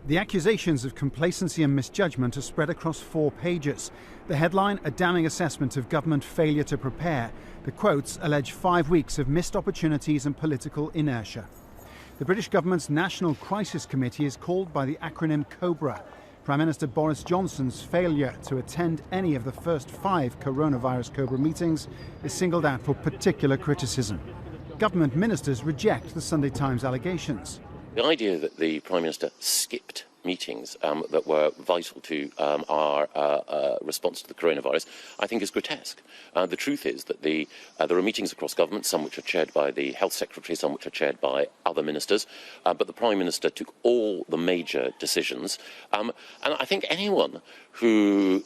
The accusations of complacency and misjudgment are spread across 4 pages. The headline, a damning assessment of government failure to prepare. The quotes allege 5 weeks of missed opportunities and political inertia. The British government's National Crisis Committee is called by the acronym COBRA. Prime Minister Boris Johnson's failure to attend any of the first 5 coronavirus COBRA meetings is singled out for particular criticism. Government ministers reject the Sunday Times allegations. The idea that the Prime Minister skipped meetings that were vital to our response to the coronavirus, I think is grotesque. The truth is that there are meetings across government, some which are chaired by the Health Secretary, some which are chaired by other ministers, but the Prime Minister took all the major decisions. And I think anyone who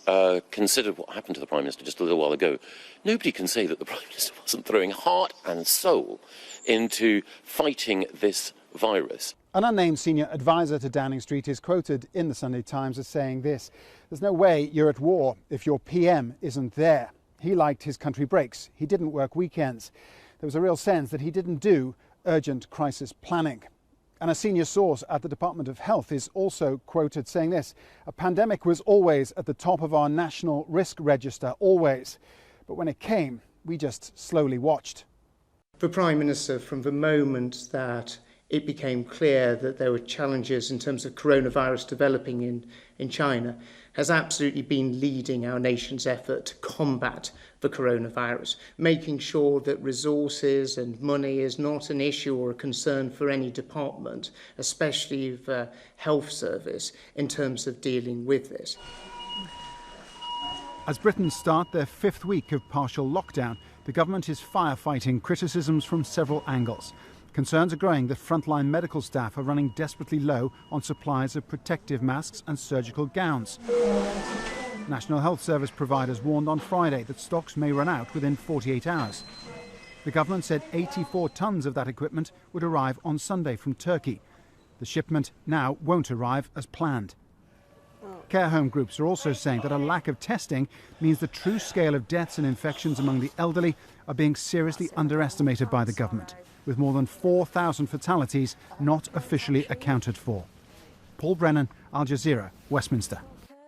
considered what happened to the Prime Minister just a little while ago, nobody can say that the Prime Minister wasn't throwing heart and soul into fighting this virus. An unnamed senior advisor to Downing Street is quoted in the Sunday Times as saying this: "There's no way you're at war if your PM isn't there. He liked his country breaks. He didn't work weekends. There was a real sense that he didn't do urgent crisis planning." And a senior source at the Department of Health is also quoted saying this: "A pandemic was always at the top of our national risk register, always. But when it came, we just slowly watched." The Prime Minister, from the moment that it became clear that there were challenges in terms of coronavirus developing in China, has absolutely been leading our nation's effort to combat the coronavirus, making sure that resources and money is not an issue or a concern for any department, especially the health service, in terms of dealing with this. As Britons start their 5th week of partial lockdown, the government is firefighting criticisms from several angles. Concerns are growing that frontline medical staff are running desperately low on supplies of protective masks and surgical gowns. National Health Service providers warned on Friday that stocks may run out within 48 hours. The government said 84 tonnes of that equipment would arrive on Sunday from Turkey. The shipment now won't arrive as planned. Care home groups are also saying that a lack of testing means the true scale of deaths and infections among the elderly are being seriously underestimated by the government, with more than 4,000 fatalities not officially accounted for. Paul Brennan, Al Jazeera, Westminster.